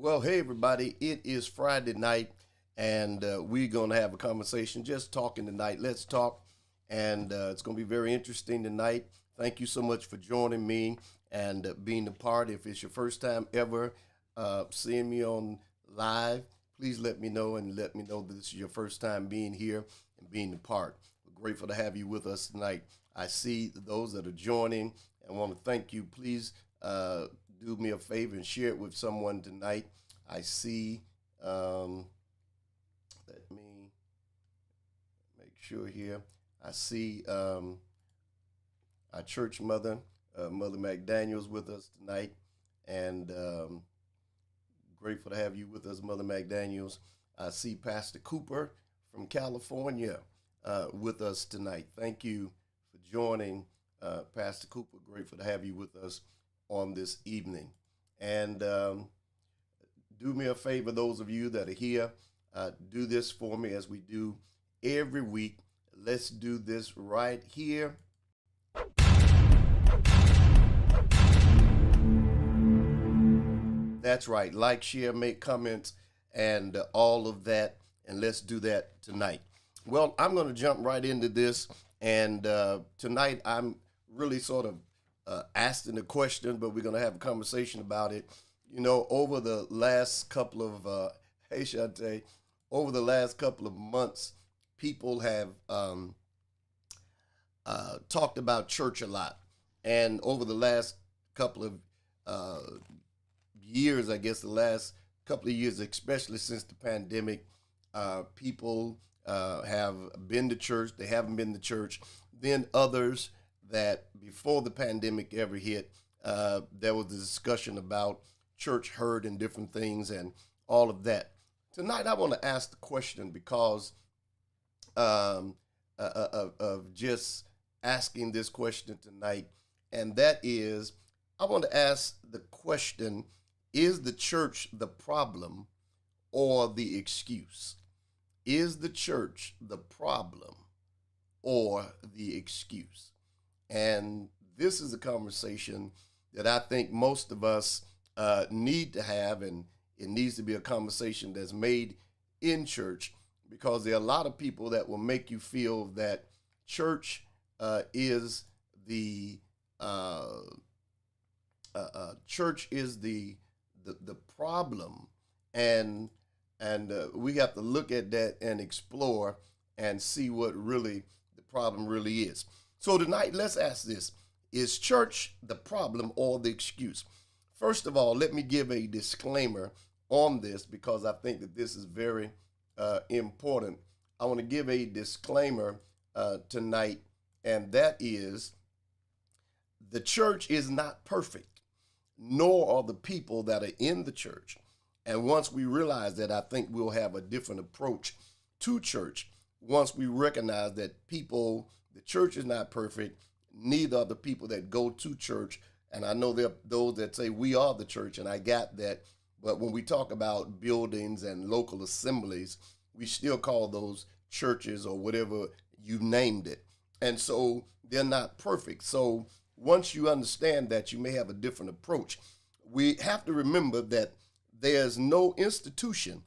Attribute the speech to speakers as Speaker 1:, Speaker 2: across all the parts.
Speaker 1: Well, hey everybody, it is Friday night, and we're going to have a conversation, just talking tonight. Let's talk, and it's going to be very interesting tonight. Thank you so much for joining me and being a part. If it's your first time ever seeing me on live, please let me know and let me know that this is your first time being here and being a part. We're grateful to have you with us tonight. I see those that are joining and want to thank you. Please do me a favor and share it with someone tonight. I see, let me make sure here. I see our church mother, Mother McDaniels, with us tonight, and grateful to have you with us, Mother McDaniels. I see Pastor Cooper from California with us tonight. Thank you for joining, Pastor Cooper. Grateful to have you with us on this evening. And do me a favor, those of you that are here, do this for me as we do every week. Let's do this right here. That's right. Like, share, make comments, and all of that. And let's do that tonight. Well, I'm going to jump right into this. And tonight I'm really sort of asking the question, but we're going to have a conversation about it. You know, over the last couple of, hey Shante, over the last couple of months, people have talked about church a lot. And over the last couple of years, I guess the last couple of years, especially since the pandemic, people have been to church, they haven't been to church. Then others that before the pandemic ever hit, there was a discussion about church hurt and different things and all of that. Tonight, I want to ask the question because of just asking this question tonight, and that is, I want to ask the question, is the church the problem or the excuse? Is the church the problem or the excuse? And this is a conversation that I think most of us need to have, and it needs to be a conversation that's made in church, because there are a lot of people that will make you feel that church is the church is the problem, and we have to look at that and explore and see what really the problem really is. So tonight, let's ask this: is church the problem or the excuse? First of all, let me give a disclaimer on this, because I think that this is very important. I want to give a disclaimer tonight, and that is, the church is not perfect, nor are the people that are in the church. And once we realize that, I think we'll have a different approach to church. Once we recognize that the church is not perfect, neither are the people that go to church. And I know there are those that say we are the church, and I got that. But when we talk about buildings and local assemblies, we still call those churches or whatever you named it. And so they're not perfect. So once you understand that, you may have a different approach. We have to remember that there's no institution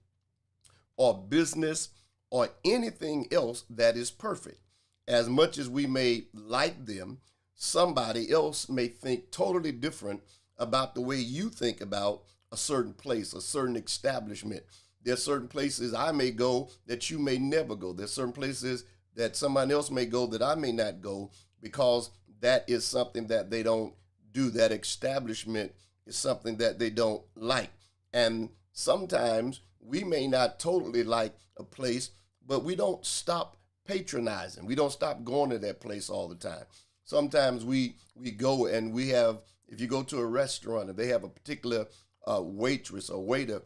Speaker 1: or business or anything else that is perfect. As much as we may like them, somebody else may think totally different about the way you think about a certain place, a certain establishment. There's certain places I may go that you may never go. There's certain places that somebody else may go that I may not go, because that is something that they don't do. That establishment is something that they don't like. And sometimes we may not totally like a place, but we don't stop patronizing. We don't stop going to that place all the time. Sometimes we go and we have, if you go to a restaurant and they have a particular waitress or waiter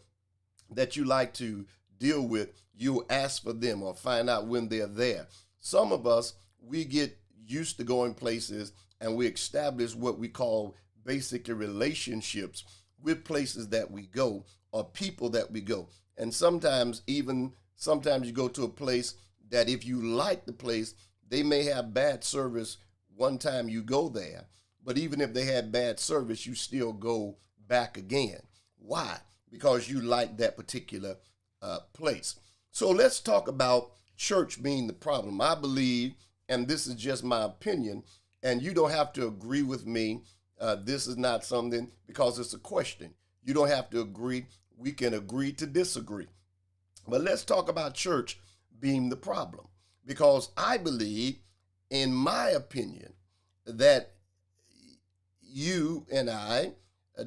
Speaker 1: that you like to deal with, you ask for them or find out when they're there. Some of us, we get used to going places and we establish what we call basically relationships with places that we go or people that we go. And sometimes you go to a place that if you like the place, they may have bad service one time you go there, but even if they had bad service, you still go back again. Why? because you like that particular place. So let's talk about church being the problem. I believe, and this is just my opinion, and you don't have to agree with me. This is not something, because it's a question. You don't have to agree. We can agree to disagree. But let's talk about church being the problem, because I believe, in my opinion, that you and I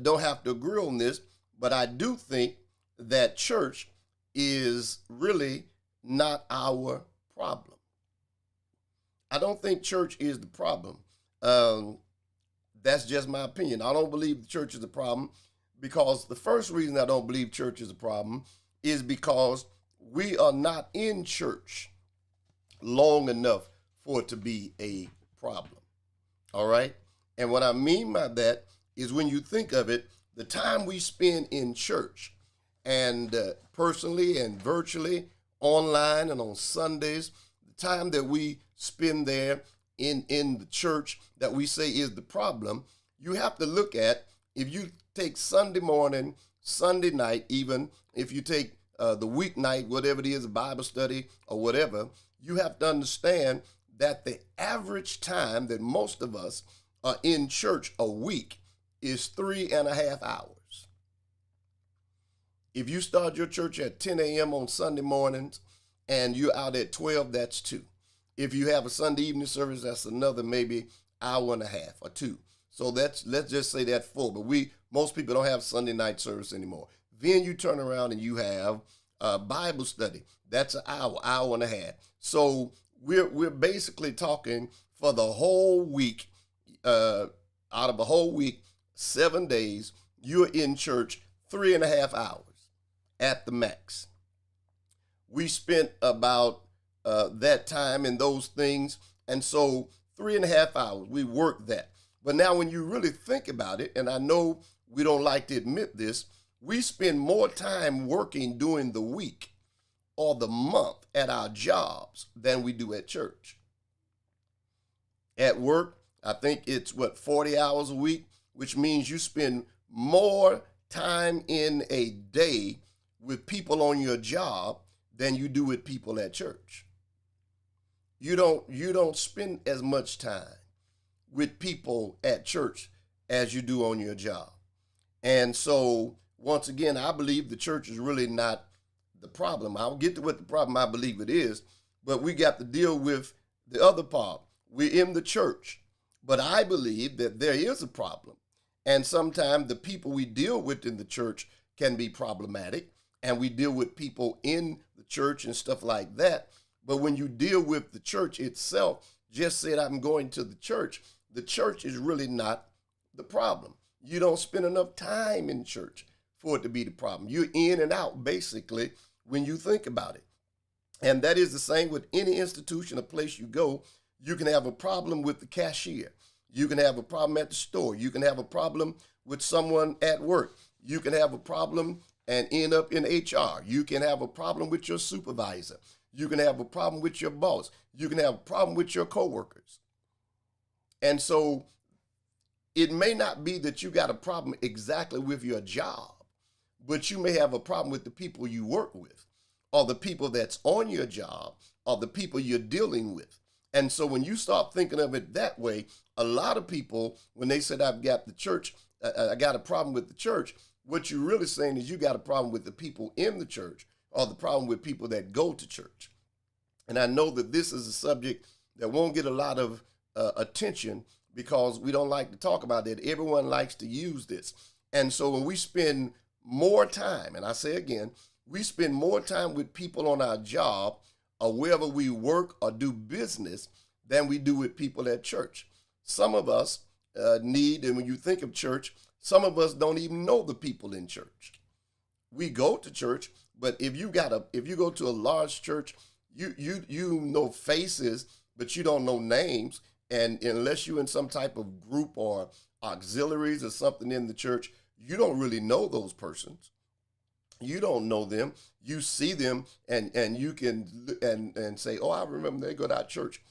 Speaker 1: don't have to agree on this, but I do think that church is really not our problem. I don't think church is the problem. That's just my opinion. I don't believe the church is the problem, because the first reason I don't believe church is a problem is because we are not in church long enough for it to be a problem. All right? And what I mean by that is, when you think of it, the time we spend in church, and personally and virtually, online and on Sundays, the time that we spend there in the church that we say is the problem, you have to look at, if you take Sunday morning, Sunday night, even if you take the weeknight, whatever it is, a Bible study or whatever, you have to understand that the average time that most of us are in church a week is 3.5 hours. If you start your church at 10 a.m. on Sunday mornings and you're out at 12, that's 2. If you have a Sunday evening service, that's another maybe hour and a half or 2. So let's just say that full. But most people don't have Sunday night service anymore. Then you turn around and you have Bible study. That's an hour and a half. So we're basically talking, for the whole week, out of a whole week, 7 days, you're in church 3.5 hours at the max. We spent about that time in those things, and so 3.5 hours, we worked that. But now when you really think about it, and I know we don't like to admit this, we spend more time working during the week or the month at our jobs than we do at church. At work, I think it's 40 hours a week, which means you spend more time in a day with people on your job than you do with people at church. You don't spend as much time with people at church as you do on your job. And so, once again, I believe the church is really not the problem. I'll get to what the problem I believe it is, but we got to deal with the other part. We're in the church, but I believe that there is a problem. And sometimes the people we deal with in the church can be problematic, and we deal with people in the church and stuff like that. But when you deal with the church itself, just said I'm going to the church is really not the problem. You don't spend enough time in church for it to be the problem. You're in and out, basically, when you think about it. And that is the same with any institution or place you go. You can have a problem with the cashier. You can have a problem at the store. You can have a problem with someone at work. You can have a problem and end up in HR. You can have a problem with your supervisor. You can have a problem with your boss. You can have a problem with your coworkers. And so it may not be that you got a problem exactly with your job, but you may have a problem with the people you work with, or the people that's on your job, or the people you're dealing with. And so when you start thinking of it that way, a lot of people, when they said, I've got the church, I got a problem with the church, what you're really saying is you got a problem with the people in the church, or the problem with people that go to church. And I know that this is a subject that won't get a lot of attention, because we don't like to talk about it. Everyone likes to use this. And so when we spend more time, and I say again, we spend more time with people on our job or wherever we work or do business than we do with people at church. Some of us need, and when you think of church, some of us don't even know the people in church. We go to church, but if you go to a large church, you know faces, but you don't know names. And unless you're in some type of group or auxiliaries or something in the church, you don't really know those persons. You don't know them. You see them, and you can and say, oh, I remember they go to our church.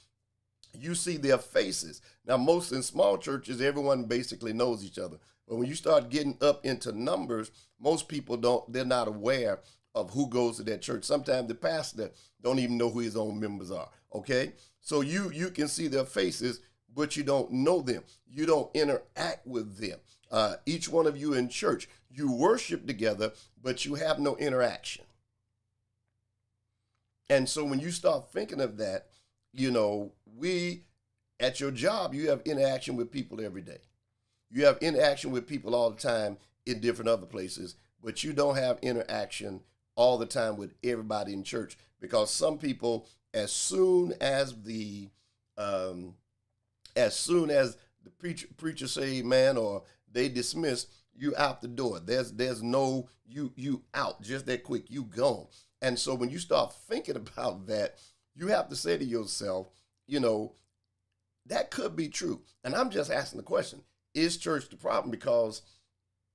Speaker 1: You see their faces. Now, most in small churches, everyone basically knows each other. But when you start getting up into numbers, most people they're not aware of who goes to that church. Sometimes the pastor don't even know who his own members are. Okay? So you can see their faces, but you don't know them. You don't interact with them. Each one of you in church, you worship together, but you have no interaction. And so when you start thinking of that, at your job, you have interaction with people every day. You have interaction with people all the time in different other places, but you don't have interaction all the time with everybody in church, because some people, as soon as the preacher say amen or they dismiss, you out the door. There's no you out just that quick. You gone. And so when you start thinking about that, you have to say to yourself, that could be true. And I'm just asking the question, is church the problem? Because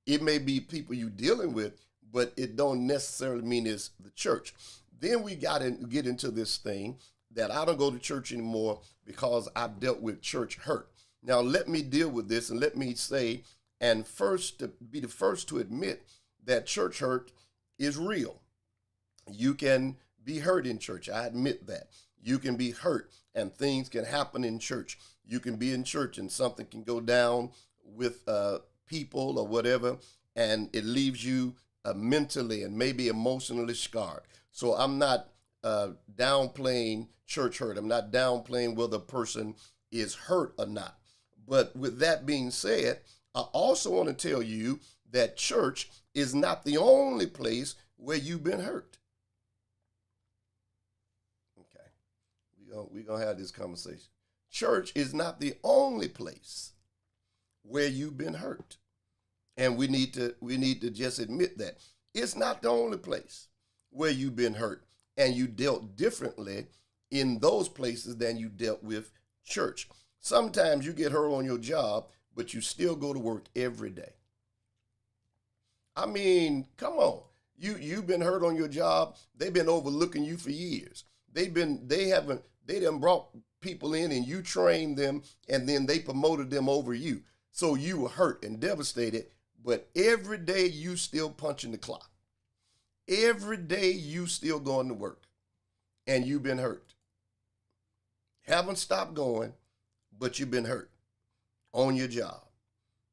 Speaker 1: it may be people you dealing with, but it don't necessarily mean it's the church. Then we got to get into this thing that I don't go to church anymore because I've dealt with church hurt. Now, let me deal with this and let me say, and first to be the first to admit that church hurt is real. You can be hurt in church. I admit that. You can be hurt and things can happen in church. You can be in church and something can go down with people or whatever, and it leaves you mentally and maybe emotionally scarred. So I'm not downplaying church hurt. I'm not downplaying whether a person is hurt or not. But with that being said, I also want to tell you that church is not the only place where you've been hurt. Okay, we're going to have this conversation. Church is not the only place where you've been hurt. And we need to just admit that. It's not the only place where you've been hurt. And you dealt differently in those places than you dealt with church. Sometimes you get hurt on your job, but you still go to work every day. I mean, come on. You've been hurt on your job. They've been overlooking you for years. They done brought people in and you trained them, and then they promoted them over you. So you were hurt and devastated, but every day you still punching the clock. Every day you still going to work, and you've been hurt. Haven't stopped going, but you've been hurt on your job.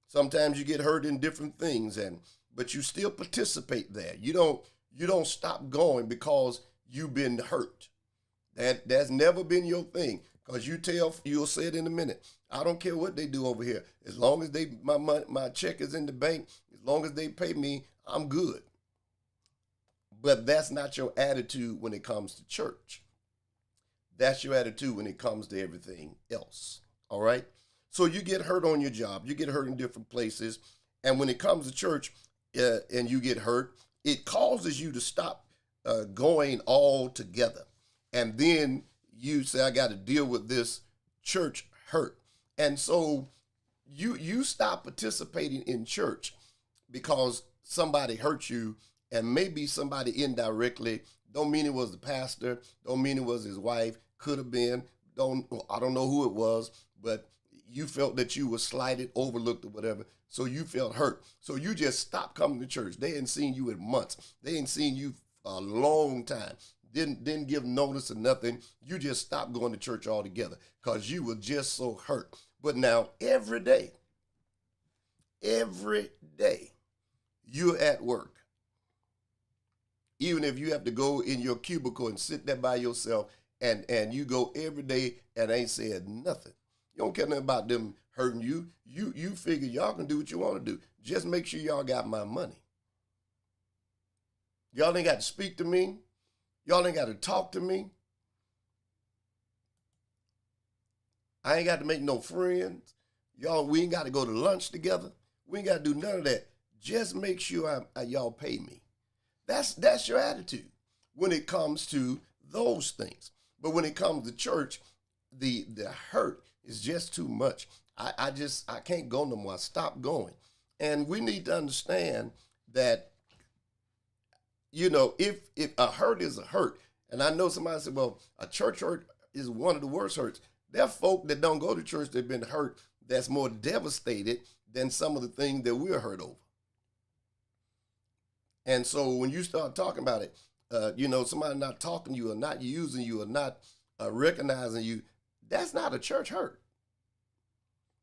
Speaker 1: Sometimes you get hurt in different things, but you still participate there. You don't stop going because you've been hurt. That's never been your thing, because you'll say it in a minute. I don't care what they do over here. As long as my check is in the bank, as long as they pay me, I'm good. But that's not your attitude when it comes to church. That's your attitude when it comes to everything else. All right? So you get hurt on your job. You get hurt in different places. And when it comes to church and you get hurt, it causes you to stop going all together. And then you say, I got to deal with this church hurt. And so you stop participating in church because somebody hurt you, and maybe somebody indirectly. Don't mean it was the pastor, don't mean it was his wife, could have been, I don't know who it was, but you felt that you were slighted, overlooked, or whatever, so you felt hurt. So you just stopped coming to church. They hadn't seen you in months. They hadn't seen you a long time. Didn't give notice or nothing. You just stopped going to church altogether because you were just so hurt. But now every day, you're at work. Even if you have to go in your cubicle and sit there by yourself, and you go every day and ain't said nothing. You don't care nothing about them hurting you. You figure y'all can do what you want to do. Just make sure y'all got my money. Y'all ain't got to speak to me. Y'all ain't got to talk to me. I ain't got to make no friends. We ain't got to go to lunch together. We ain't got to do none of that. Just make sure y'all pay me. That's your attitude when it comes to those things. But when it comes to church, the hurt is just too much. I can't go no more. I stopped going. And we need to understand that, if a hurt is a hurt, and I know somebody said, well, a church hurt is one of the worst hurts. There are folk that don't go to church that have been hurt that's more devastated than some of the things that we're hurt over. And so when you start talking about it, somebody not talking to you or not using you or not recognizing you, that's not a church hurt.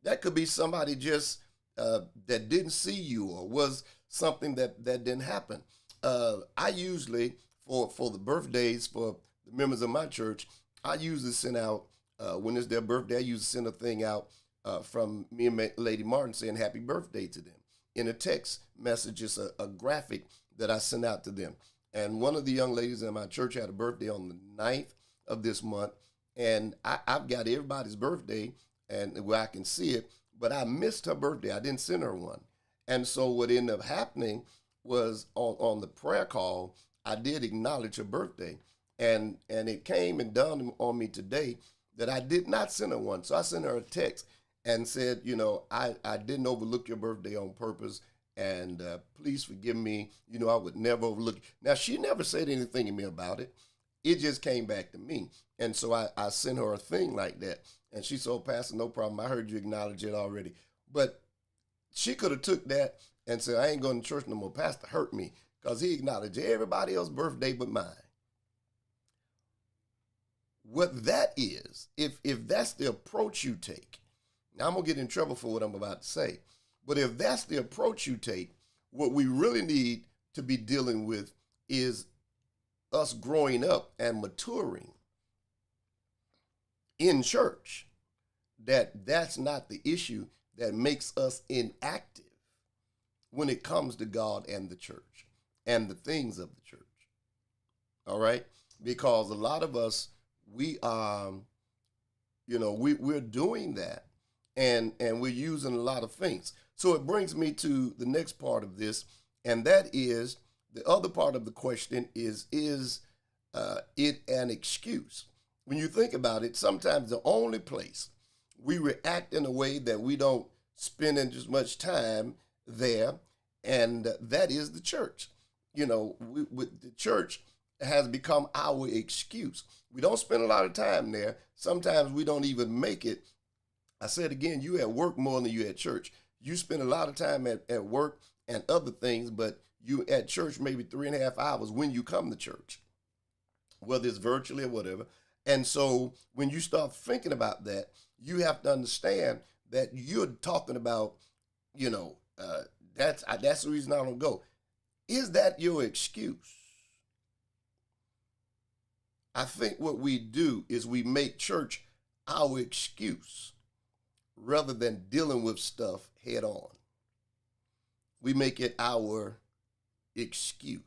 Speaker 1: That could be somebody just that didn't see you or was something that didn't happen. I usually, for the birthdays for the members of my church, I usually send out, when it's their birthday, I usually send a thing out from me and Lady Martin saying happy birthday to them in a text message, just a graphic that I sent out to them. And one of the young ladies in my church had a birthday on the 9th of this month, and I've got everybody's birthday and where I can see it, but I missed her birthday. I didn't send her one. And so what ended up happening was on the prayer call, I did acknowledge her birthday. And it came and dawned on me today that I did not send her one. So I sent her a text and said, I didn't overlook your birthday on purpose. And please forgive me. I would never overlook. Now, she never said anything to me about it. It just came back to me. And so I sent her a thing like that. And she said, "Oh, Pastor, no problem. I heard you acknowledge it already." But she could have took that and said, "I ain't going to church no more. Pastor hurt me because he acknowledged everybody else's birthday but mine." What that is, if that's the approach you take, now I'm going to get in trouble for what I'm about to say, but if that's the approach you take, what we really need to be dealing with is us growing up and maturing in church. That's not the issue that makes us inactive when it comes to God and the church and the things of the church. All right? Because a lot of us, we're doing that and we're using a lot of things. So it brings me to the next part of this, and that is the other part of the question is it an excuse? When you think about it, sometimes the only place we react in a way that we don't spend as much time there, and that is the church. The church has become our excuse. We don't spend a lot of time there. Sometimes we don't even make it. I said again, you at work more than you at church. You spend a lot of time at work and other things, but you at church maybe 3.5 hours when you come to church, whether it's virtually or whatever. And so when you start thinking about that, you have to understand that you're talking about, that's the reason I don't go. Is that your excuse? I think what we do is we make church our excuse rather than dealing with stuff head on. We make it our excuse.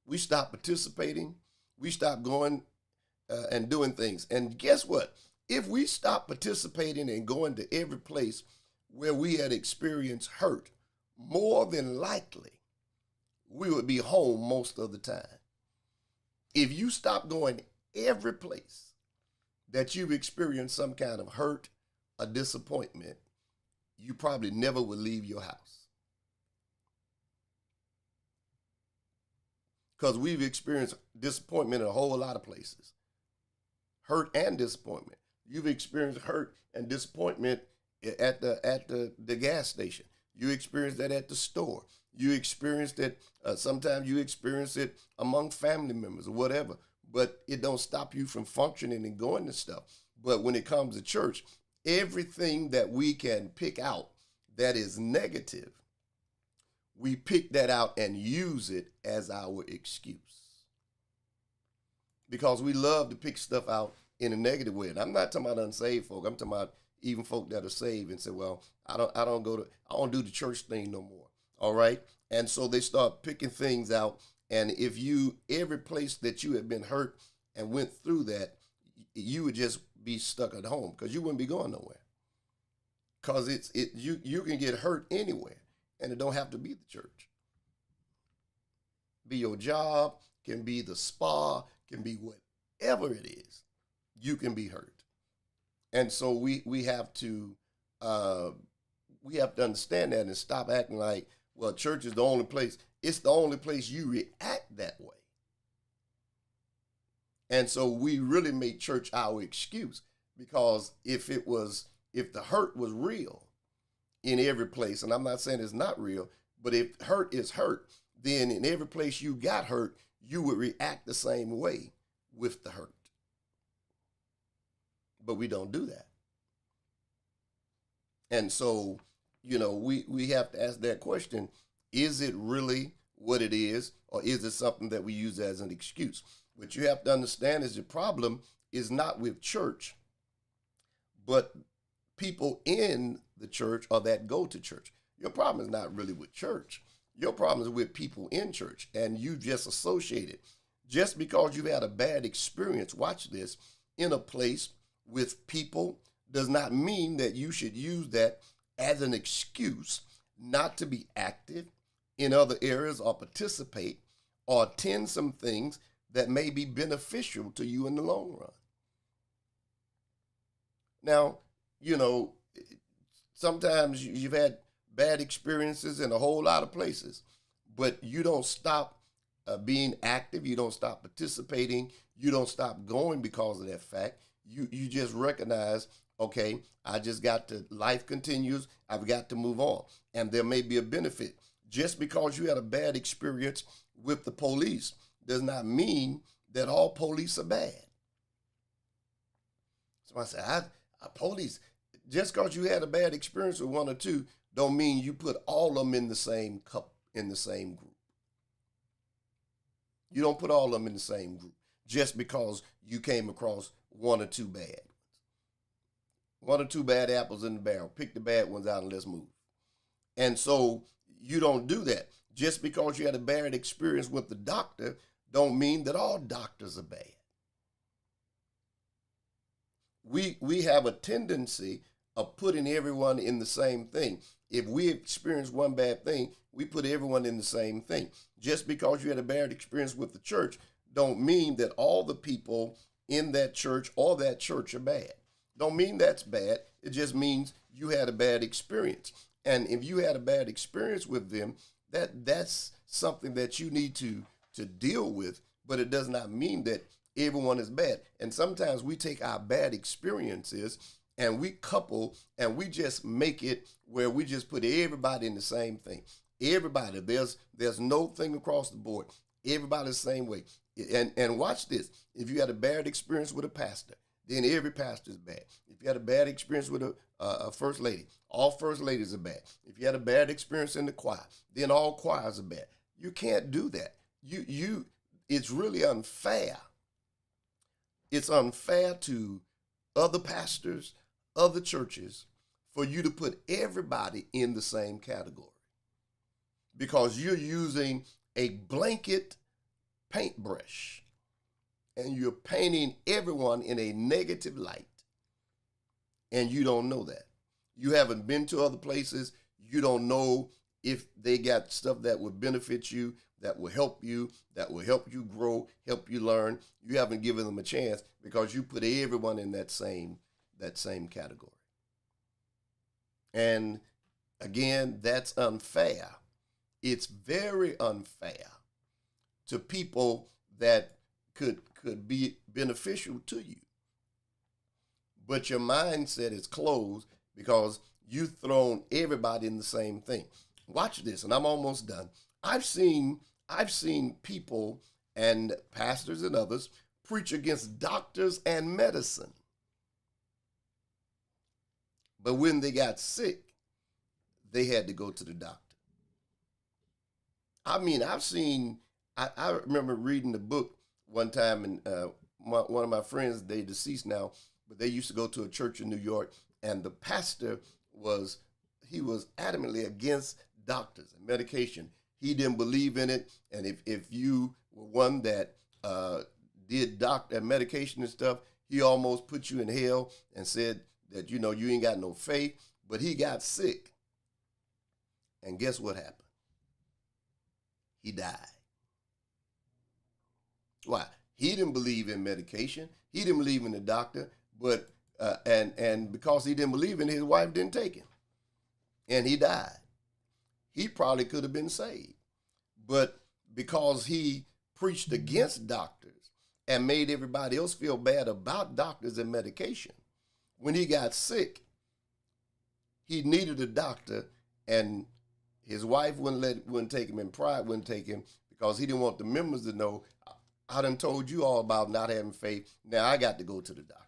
Speaker 1: We stop participating. We stop going and doing things. And guess what? If we stop participating and going to every place where we had experienced hurt, more than likely, we would be home most of the time. If you stop going every place that you've experienced some kind of hurt or disappointment, you probably never would leave your house. Because we've experienced disappointment in a whole lot of places. Hurt and disappointment. You've experienced hurt and disappointment at the gas station. You experienced that at the store. You experienced it, sometimes you experience it among family members or whatever, but it don't stop you from functioning and going to stuff. But when it comes to church, everything that we can pick out that is negative, we pick that out and use it as our excuse. Because we love to pick stuff out in a negative way. And I'm not talking about unsaved folk. I'm talking about even folk that are saved and say, well, I don't do the church thing no more. All right. And so they start picking things out. And if every place that you had been hurt and went through that, you would just be stuck at home because you wouldn't be going nowhere. Because you can get hurt anywhere, and it don't have to be the church. Be your job, can be the spa, can be whatever it is. You can be hurt. And so we have to understand that and stop acting like, well, church is the only place. It's the only place you react that way. And so we really make church our excuse, because if the hurt was real, in every place, and I'm not saying it's not real, but if hurt is hurt, then in every place you got hurt, you would react the same way with the hurt. But we don't do that. And so, we have to ask that question: is it really what it is, or is it something that we use as an excuse? What you have to understand is the problem is not with church, but people in the church or that go to church. Your problem is not really with church. Your problem is with people in church, and you just associate it. Just because you've had a bad experience, watch this, in a place with people does not mean that you should use that as an excuse not to be active in other areas or participate or attend some things that may be beneficial to you in the long run. Now, sometimes you've had bad experiences in a whole lot of places, but you don't stop being active. You don't stop participating. You don't stop going because of that fact. You just recognize, okay, I just got to, life continues. I've got to move on. And there may be a benefit. Just because you had a bad experience with the police does not mean that all police are bad. So I said, police, just because you had a bad experience with one or two, don't mean you put all of them in the same cup, in the same group. You don't put all of them in the same group just because you came across one or two bad ones. One or two bad apples in the barrel. Pick the bad ones out and let's move. And so you don't do that. Just because you had a bad experience with the doctor don't mean that all doctors are bad. We have a tendency of putting everyone in the same thing. If we experience one bad thing, we put everyone in the same thing. Just because you had a bad experience with the church don't mean that all the people in that church or that church are bad. Don't mean that's bad. It just means you had a bad experience. And if you had a bad experience with them, that's something that you need to deal with, but it does not mean that everyone is bad. And sometimes we take our bad experiences and we couple and we just make it where we just put everybody in the same thing. Everybody, there's no thing across the board. Everybody's the same way. And watch this. If you had a bad experience with a pastor, then every pastor is bad. If you had a bad experience with a first lady, all first ladies are bad. If you had a bad experience in the choir, then all choirs are bad. You can't do that. It's really unfair. It's unfair to other pastors, other churches, for you to put everybody in the same category, because you're using a blanket paintbrush and you're painting everyone in a negative light, and you don't know that. You haven't been to other places. You don't know if they got stuff that would benefit you, that will help you grow, help you learn. You haven't given them a chance because you put everyone in that same category. And again, that's unfair. It's very unfair to people that could be beneficial to you. But your mindset is closed because you've thrown everybody in the same thing. Watch this, and I'm almost done. I've seen people and pastors and others preach against doctors and medicine. But when they got sick, they had to go to the doctor. I mean, I remember reading the book one time, and one of my friends, they deceased now, but they used to go to a church in New York, and the pastor was adamantly against doctors and medication. He didn't believe in it, and if you were one that did doctor and medication and stuff, he almost put you in hell and said that you ain't got no faith. But he got sick, and guess what happened? He died. Why? He didn't believe in medication. He didn't believe in the doctor, but and because he didn't believe in it, his wife didn't take him, and he died. He probably could have been saved, but because he preached against doctors and made everybody else feel bad about doctors and medication, when he got sick, he needed a doctor, and his wife wouldn't take him, and pride wouldn't take him because he didn't want the members to know, I done told you all about not having faith. Now I got to go to the doctor.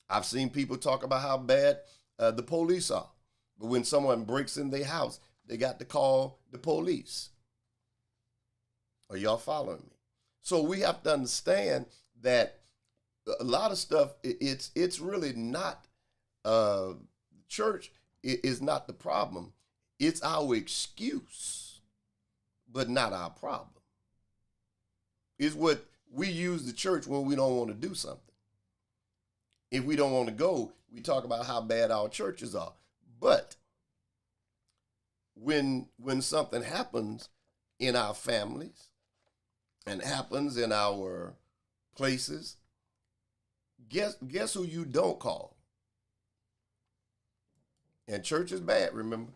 Speaker 1: I've seen people talk about how bad the police are. But when someone breaks in their house, they got to call the police. Are y'all following me? So we have to understand that a lot of stuff, it's really not, church is not the problem. It's our excuse, but not our problem. It's what we use the church when we don't want to do something. If we don't want to go, we talk about how bad our churches are. But when something happens in our families and happens in our places, guess who you don't call? And church is bad, remember?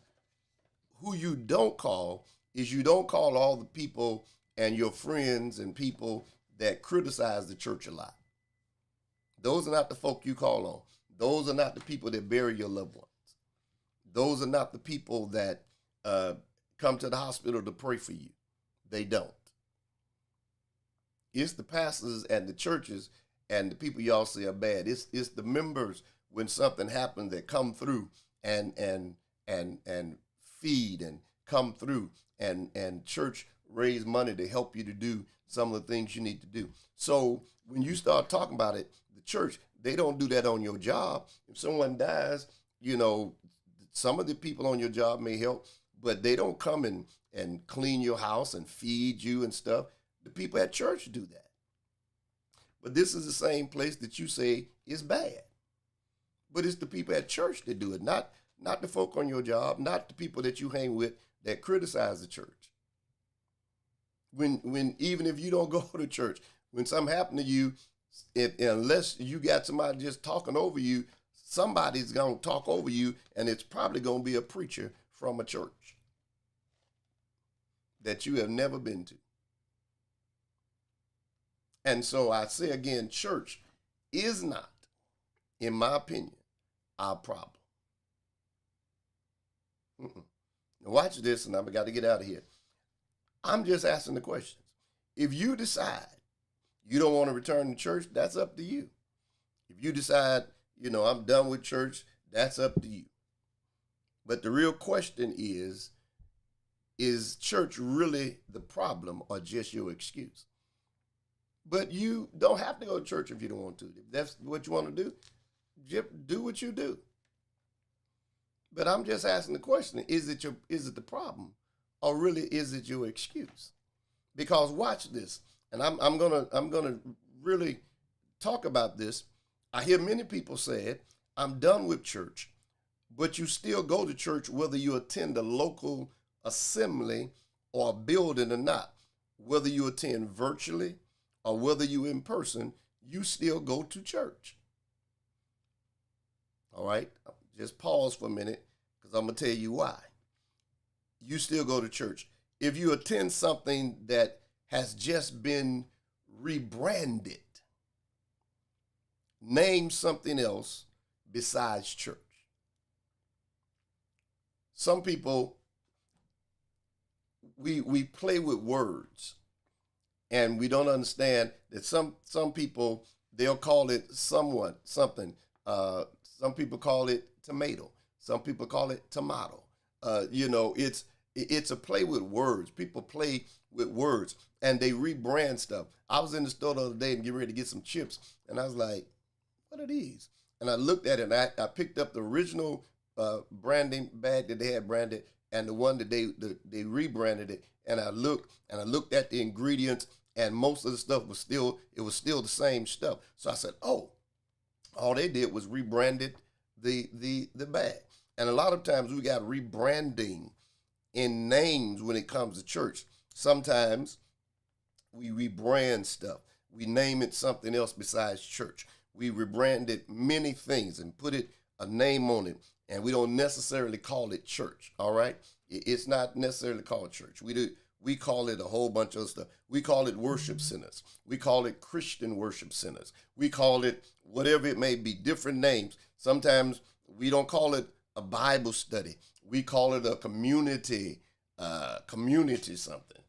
Speaker 1: Who you don't call is you don't call all the people and your friends and people that criticize the church a lot. Those are not the folk you call on. Those are not the people that bury your loved ones. Those are not the people that come to the hospital to pray for you. They don't. It's the pastors and the churches and the people y'all say are bad. It's the members when something happens that come through and feed and come through and church raise money to help you to do some of the things you need to do. So when you start talking about it, the church, they don't do that on your job. If someone dies, some of the people on your job may help, but they don't come and clean your house and feed you and stuff. The people at church do that. But this is the same place that you say is bad. But it's the people at church that do it, not the folk on your job, not the people that you hang with that criticize the church. When even if you don't go to church, when something happened to you, unless you got somebody just talking over you, somebody's going to talk over you, and it's probably going to be a preacher from a church that you have never been to. And so I say again, church is not, in my opinion, our problem. Now watch this, and I've got to get out of here. I'm just asking the questions. If you decide you don't want to return to church, that's up to you. If you decide, I'm done with church, that's up to you. But the real question is church really the problem or just your excuse? But you don't have to go to church if you don't want to. If that's what you want to do, do what you do. But I'm just asking the question, is it the problem? Or really is it your excuse? Because watch this, and I'm gonna really talk about this. I hear many people say, I'm done with church, but you still go to church whether you attend a local assembly or a building or not. Whether you attend virtually or whether you in person, you still go to church. All right, just pause for a minute because I'm gonna tell you why. You still go to church. If you attend something that has just been rebranded, name something else besides church. Some people, we play with words, and we don't understand that some people, they'll call it something. Some people call it tomato. Some people call it tomato. It's a play with words. People play with words and they rebrand stuff. I was in the store the other day and getting ready to get some chips, and I was like, what are these? And I looked at it, and I picked up the original branding bag that they had branded and the one that they rebranded it, and I looked at the ingredients, and most of the stuff was still the same stuff. So I said, oh, all they did was rebranded the bag. And a lot of times we got rebranding in names when it comes to church. Sometimes we rebrand stuff. We name it something else besides church. We rebranded many things and put a name on it, and we don't necessarily call it church, all right? It's not necessarily called church. We call it a whole bunch of stuff. We call it worship centers. We call it Christian worship centers. We call it whatever it may be, different names. Sometimes We don't call it a Bible study. We call it a community something.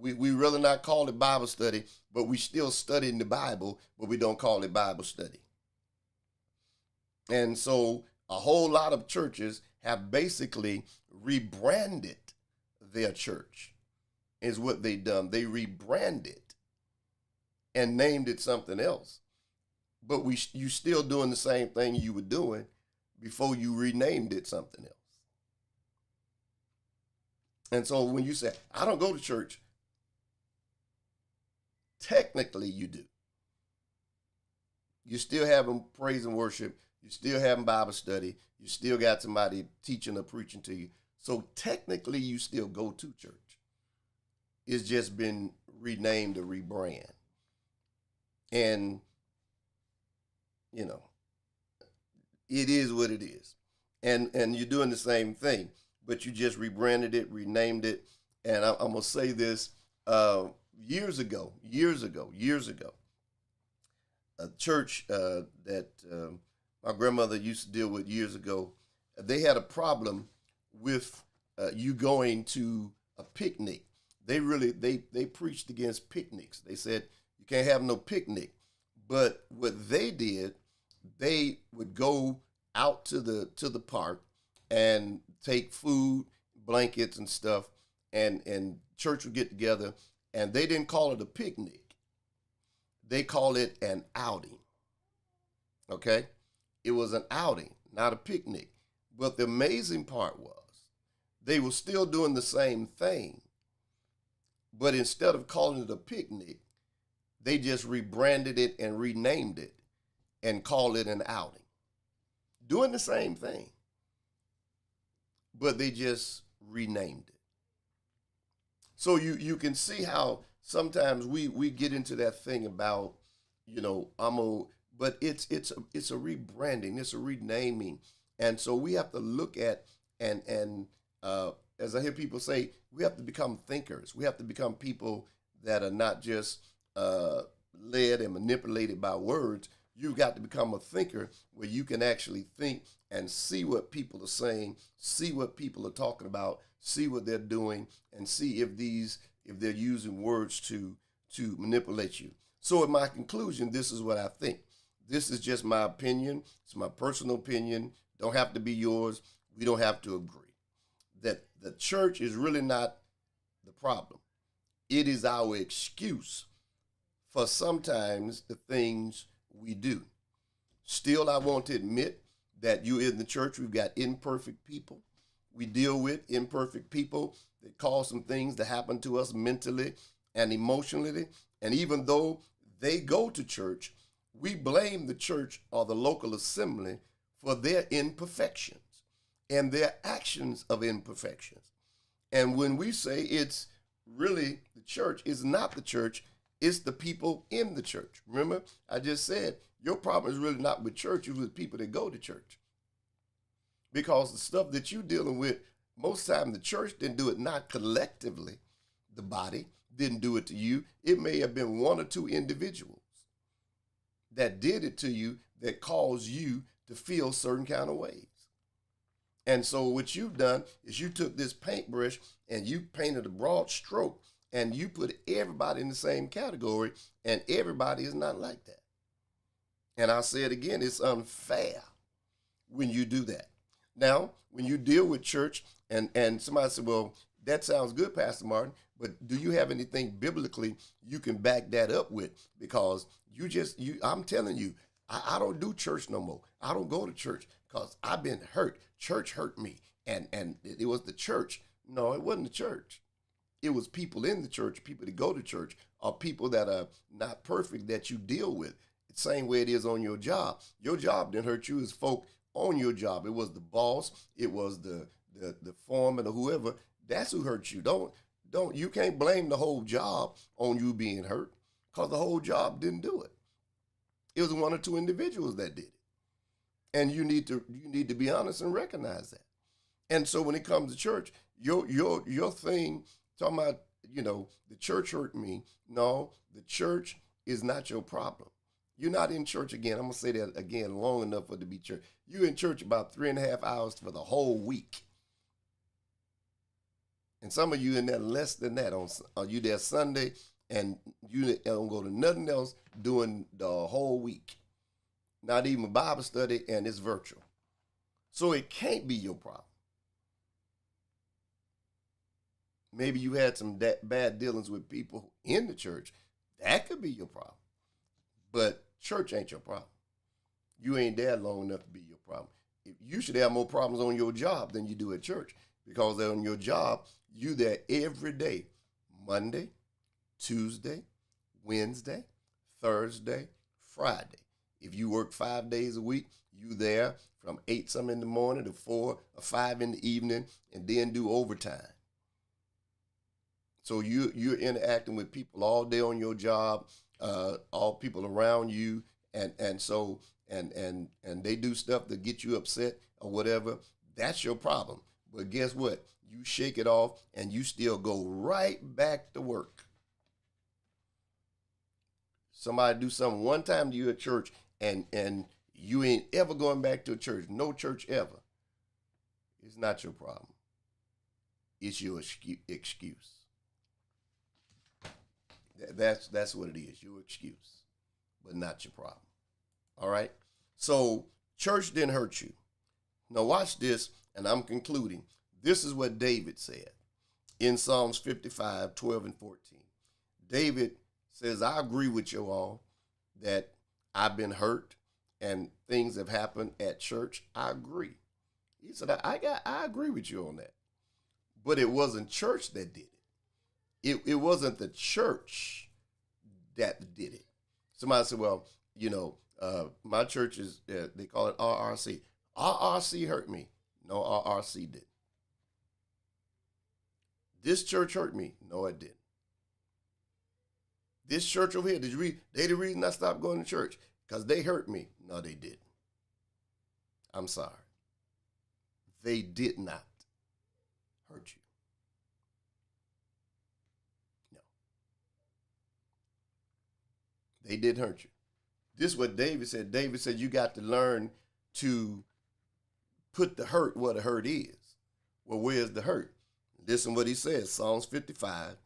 Speaker 1: We really not call it Bible study, but we still studying the Bible, but we don't call it Bible study. And so a whole lot of churches have basically rebranded their church, is what they done. They rebranded and named it something else. But you still doing the same thing you were doing before you renamed it something else. And so when you say, I don't go to church, technically you do. You still having praise and worship. You still having Bible study. You still got somebody teaching or preaching to you. So technically you still go to church. It's just been renamed or rebrand. And, it is what it is. And you're doing the same thing, but you just rebranded it, renamed it. And I'm going to say this, years ago, a church that my grandmother used to deal with years ago, they had a problem with you going to a picnic. They preached against picnics. They said you can't have no picnic. But what they did, they would go out to the park and take food, blankets and stuff, and church would get together, and they didn't call it a picnic. They called it an outing. Okay? It was an outing, not a picnic. But the amazing part was they were still doing the same thing. But instead of calling it a picnic, they just rebranded it and renamed it and called it an outing. Doing the same thing, but they just renamed it. So you can see how sometimes we get into that thing about, but it's a rebranding, it's a renaming. And so we have to look at and as I hear people say, we have to become thinkers. We have to become people that are not just led and manipulated by words. You've got to become a thinker where you can actually think and see what people are saying, see what people are talking about, see what they're doing, and see if they're using words to manipulate you. So in my conclusion, this is what I think. This is just my opinion. It's my personal opinion. Don't have to be yours. We don't have to agree. That the church is really not the problem. It is our excuse for sometimes the things we do. Still, I want to admit that you in the church, we've got imperfect people. We deal with imperfect people that cause some things to happen to us mentally and emotionally. And even though they go to church, we blame the church or the local assembly for their imperfections and their actions of imperfections. And when we say it's really the church, it's not the church, it's the people in the church. Remember, I just said, your problem is really not with church, it's with people that go to church. Because the stuff that you're dealing with, most of the time the church didn't do it, not collectively. The body didn't do it to you. It may have been one or two individuals that did it to you that caused you to feel certain kind of ways. And so what you've done is you took this paintbrush and you painted a broad stroke and you put everybody in the same category, and everybody is not like that. And I'll say it again, it's unfair when you do that. Now, when you deal with church and somebody said, well, that sounds good, Pastor Martin, but do you have anything biblically you can back that up with? Because I'm telling you, I don't do church no more. I don't go to church because I've been hurt. Church hurt me. And it was the church. No, it wasn't the church. It was people in the church, people that go to church, or people that are not perfect that you deal with. It's the same way it is on your job. Your job didn't hurt you, it's folk on your job. It was the boss, it was the foreman or whoever. That's who hurt you. You can't blame the whole job on you being hurt, because the whole job didn't do it. It was one or two individuals that did it. And you need to be honest and recognize that. And so when it comes to church, your thing, talking about, the church hurt me. No, the church is not your problem. You're not in church again. I'm gonna say that again long enough for it to be church. You're in church about 3.5 hours for the whole week. And some of you in there less than that. You there Sunday and you don't go to nothing else during the whole week. Not even a Bible study, and it's virtual. So it can't be your problem. Maybe you had some bad dealings with people in the church. That could be your problem. But church ain't your problem. You ain't there long enough to be your problem. You should have more problems on your job than you do at church, because on your job, you there every day, Monday, Tuesday, Wednesday, Thursday, Friday. If you work 5 days a week, you there from 8 some in the morning to 4 or 5 in the evening, and then do overtime. So you're interacting with people all day on your job, all people around you, and they do stuff to get you upset or whatever. That's your problem. But guess what? You shake it off and you still go right back to work. Somebody do something one time to you at church, and you ain't ever going back to a church. No church ever. It's not your problem. It's your excuse. That's what it is, your excuse, but not your problem. All right? So church didn't hurt you. Now watch this, and I'm concluding. This is what David said in Psalms 55, 12 and 14. David says, I agree with you all that I've been hurt and things have happened at church. I agree. He said, I agree with you on that. But it wasn't church that did it. It wasn't the church that did it. Somebody said, well, my church is, they call it RRC. RRC hurt me. No, RRC didn't. This church hurt me. No, it didn't. This church over here, they the reason I stopped going to church, because they hurt me. No, they didn't. I'm sorry. They did not hurt you. No. They didn't hurt you. This is what David said. David said you got to learn to put the hurt where the hurt is. Well, where's the hurt? Listen what he says, Psalms 55,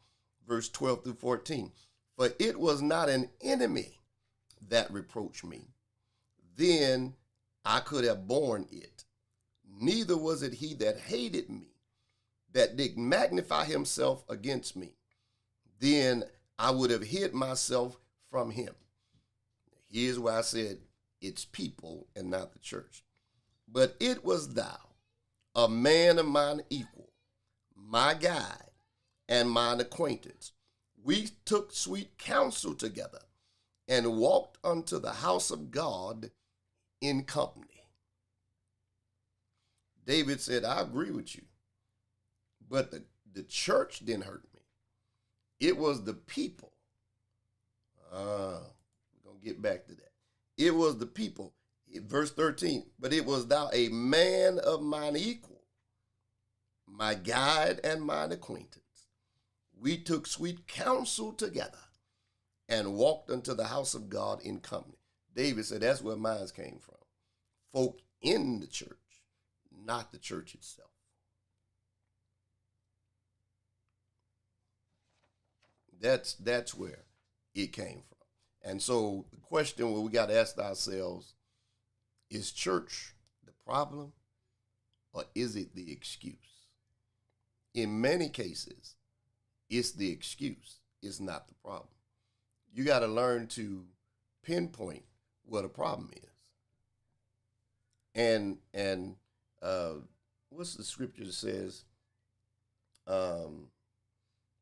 Speaker 1: verse 12 through 14. For it was not an enemy that reproached me. Then I could have borne it. Neither was it he that hated me, that did magnify himself against me. Then I would have hid myself from him. Here's why I said it's people and not the church. But it was thou, a man of mine equal, my guide and mine acquaintance. We took sweet counsel together and walked unto the house of God in company. David said, I agree with you, but the church didn't hurt me. It was the people. We're going to get back to that. It was the people. Verse 13, but it was thou a man of mine equal, my guide and mine acquaintance. We took sweet counsel together and walked unto the house of God in company. David said that's where mine came from. Folk in the church, not the church itself. That's where it came from. And so the question we got to ask ourselves, is church the problem or is it the excuse? In many cases, it's the excuse. It's not the problem. You got to learn to pinpoint what a problem is. And what's the scripture that says,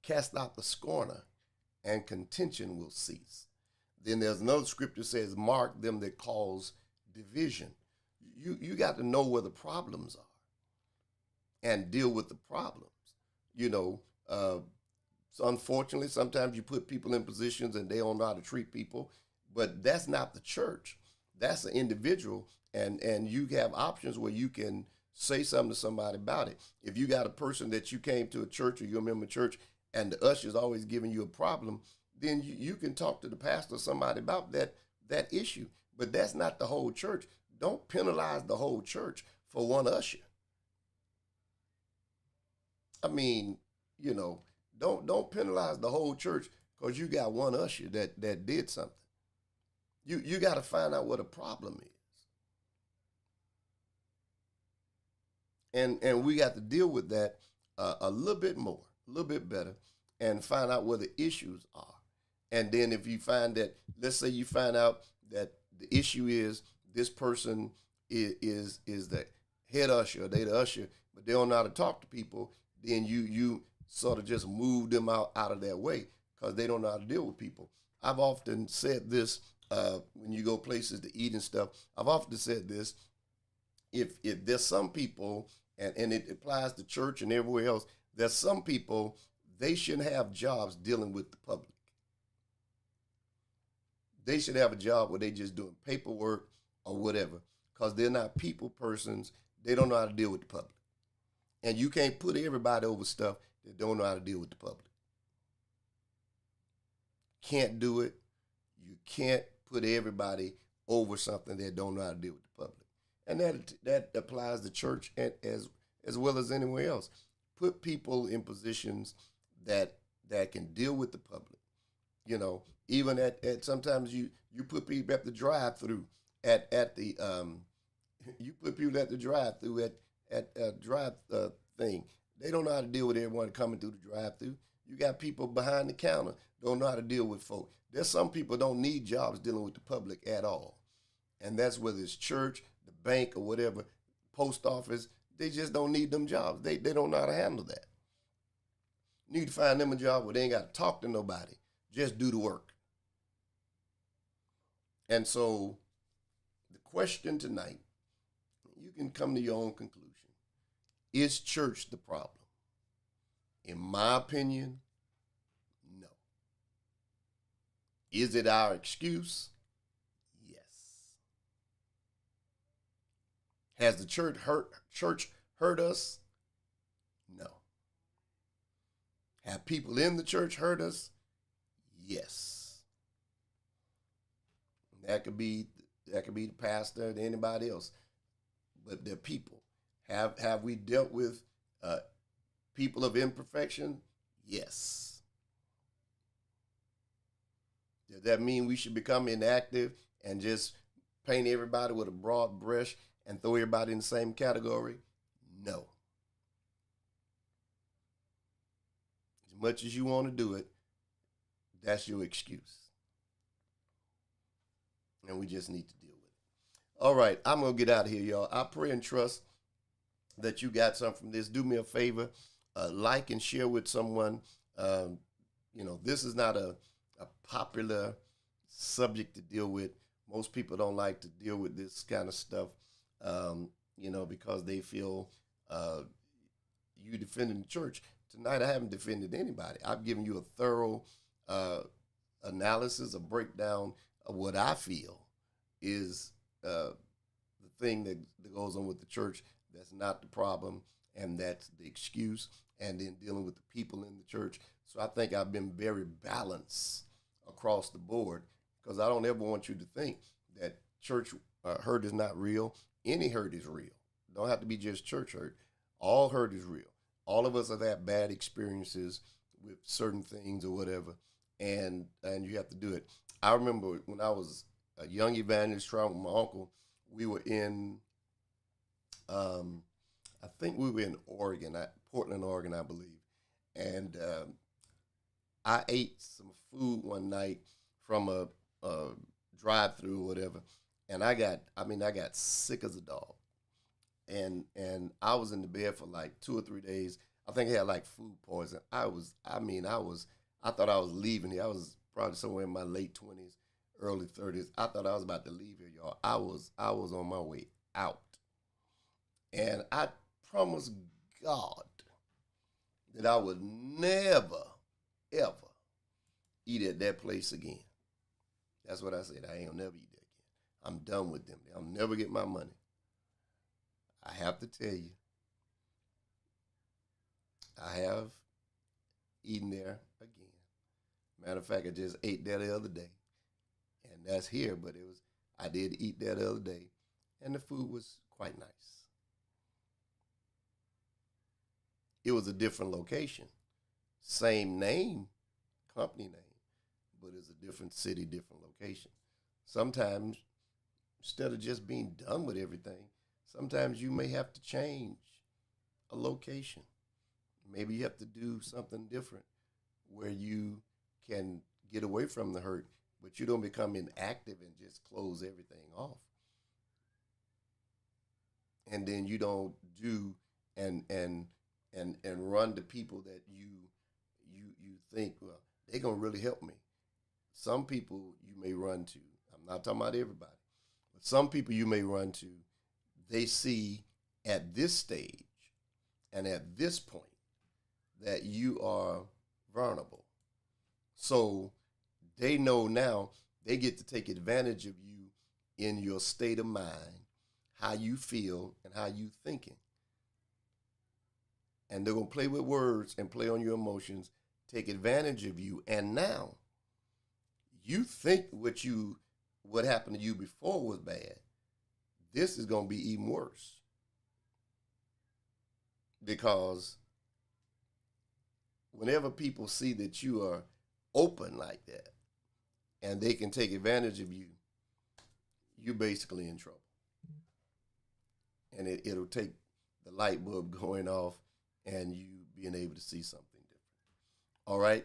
Speaker 1: cast out the scorner and contention will cease. Then there's another scripture that says, mark them that cause division. You got to know where the problems are and deal with the problems. So unfortunately, sometimes you put people in positions and they don't know how to treat people, but that's not the church. That's an individual, and you have options where you can say something to somebody about it. If you got a person that you came to a church or you're a member of a church and the usher's always giving you a problem, then you can talk to the pastor or somebody about that that issue. But that's not the whole church. Don't penalize the whole church for one usher. I mean, you know, don't penalize the whole church because you got one usher that did something. You got to find out what a problem is, and we got to deal with that a little bit more, a little bit better, and find out what the issues are. And then if you find that, let's say you find out that the issue is this person is the head usher, or they the usher, but they don't know how to talk to people, then you sort of just move them out of their way because they don't know how to deal with people. I've often said this when you go places to eat and stuff. I've often said this: if there's some people, and it applies to church and everywhere else, there's some people they shouldn't have jobs dealing with the public. They should have a job where they just doing paperwork or whatever because they're not people persons. They don't know how to deal with the public. And you can't put everybody over stuff that don't know how to deal with the public. Can't do it. You can't put everybody over something that don't know how to deal with the public. And that applies to church and as well as anywhere else. Put people in positions that can deal with the public. You know, even at sometimes you put people at the drive-through at the you put people at the drive-through at drive thing. They don't know how to deal with everyone coming through the drive-through. You got people behind the counter don't know how to deal with folk. There's some people don't need jobs dealing with the public at all, and that's whether it's church, the bank, or whatever, post office. They just don't need them jobs. They don't know how to handle that. Need to find them a job where they ain't got to talk to nobody. Just do the work. And so the question tonight, you can come to your own conclusion. Is church the problem? In my opinion, no. Is it our excuse? Yes. Has the church hurt us? No. Have people in the church hurt us? Yes. That could be the pastor or anybody else, but they're people. Have we dealt with people of imperfection? Yes. Does that mean we should become inactive and just paint everybody with a broad brush and throw everybody in the same category? No. As much as you want to do it, that's your excuse. And we just need to deal with it. All right, I'm going to get out of here, y'all. I pray and trust that you got something from this. Do me a favor, like and share with someone. This is not a popular subject to deal with. Most people don't like to deal with this kind of stuff, because they feel you defending the church. Tonight, I haven't defended anybody. I've given you a thorough analysis, a breakdown of what I feel is the thing that goes on with the church. That's not the problem, and that's the excuse, and then dealing with the people in the church. So I think I've been very balanced across the board because I don't ever want you to think that church hurt is not real. Any hurt is real. Don't have to be just church hurt. All hurt is real. All of us have had bad experiences with certain things or whatever, and you have to do it. I remember when I was a young evangelist traveling with my uncle, we were in I think we were in Oregon, Portland, Oregon, I believe. And I ate some food one night from a drive-through or whatever, and I got sick as a dog. And I was in the bed for like 2 or 3 days. I think I had like food poison. I thought I was leaving here. I was probably somewhere in my late 20s, early 30s. I thought I was about to leave here, y'all. I was on my way out. And I promised God that I would never, ever eat at that place again. That's what I said. I ain't gonna never eat there again. I'm done with them. I'll never get my money. I have to tell you, I have eaten there again. Matter of fact, I just ate there the other day. and that's here. But I did eat that the other day, and the food was quite nice. It was a different location, same name, company name, but it's a different city, different location. Sometimes, instead of just being done with everything, sometimes you may have to change a location. Maybe you have to do something different where you can get away from the hurt, but you don't become inactive and just close everything off. And then you don't do and run to people that you think, well, they're gonna really help me. Some people you may run to, I'm not talking about everybody, but some people you may run to, they see at this stage and at this point that you are vulnerable. So they know now they get to take advantage of you in your state of mind, how you feel and how you thinking. And they're going to play with words and play on your emotions, take advantage of you. And now you think what happened to you before was bad. This is going to be even worse, because whenever people see that you are open like that and they can take advantage of you, you're basically in trouble. And it'll take the light bulb going off and you being able to see something different. All right.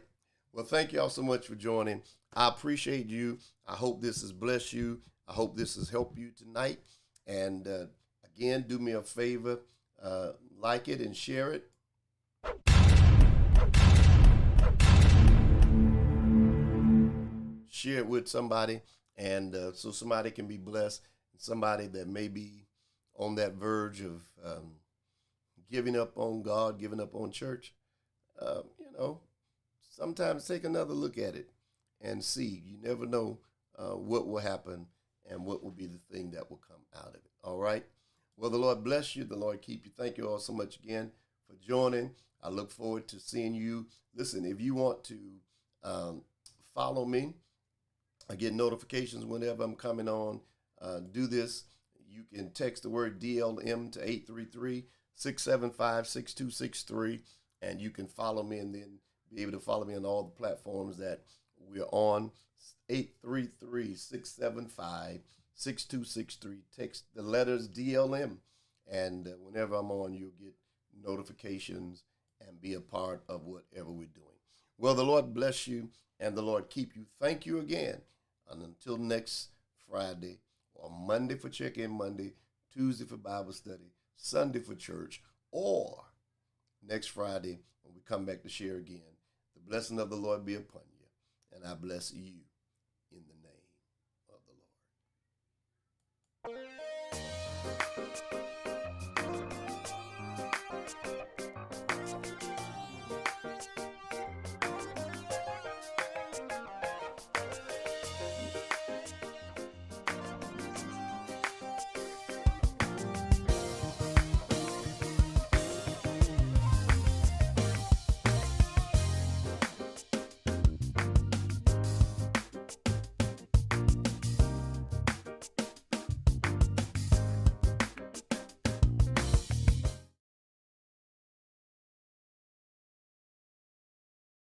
Speaker 1: Well, thank y'all so much for joining. I appreciate you. I hope this has blessed you. I hope this has helped you tonight. And again, do me a favor, like it and share it. Share it with somebody, and so somebody can be blessed. Somebody that may be on that verge of giving up on God, giving up on church. Sometimes take another look at it and see. You never know what will happen and what will be the thing that will come out of it. All right. Well, the Lord bless you. The Lord keep you. Thank you all so much again for joining. I look forward to seeing you. Listen, if you want to follow me, I get notifications whenever I'm coming on. Do this. You can text the word DLM to 833-675-6263, and you can follow me and then be able to follow me on all the platforms that we're on. 833-675-6263. Text the letters DLM, and whenever I'm on, you'll get notifications and be a part of whatever we're doing. Well, the Lord bless you and the Lord keep you. Thank you again. And until next Friday, or Monday for Check-In Monday, Tuesday for Bible study, Sunday for church, or next Friday when we come back to share again, the blessing of the Lord be upon you, and I bless you in the name of the Lord.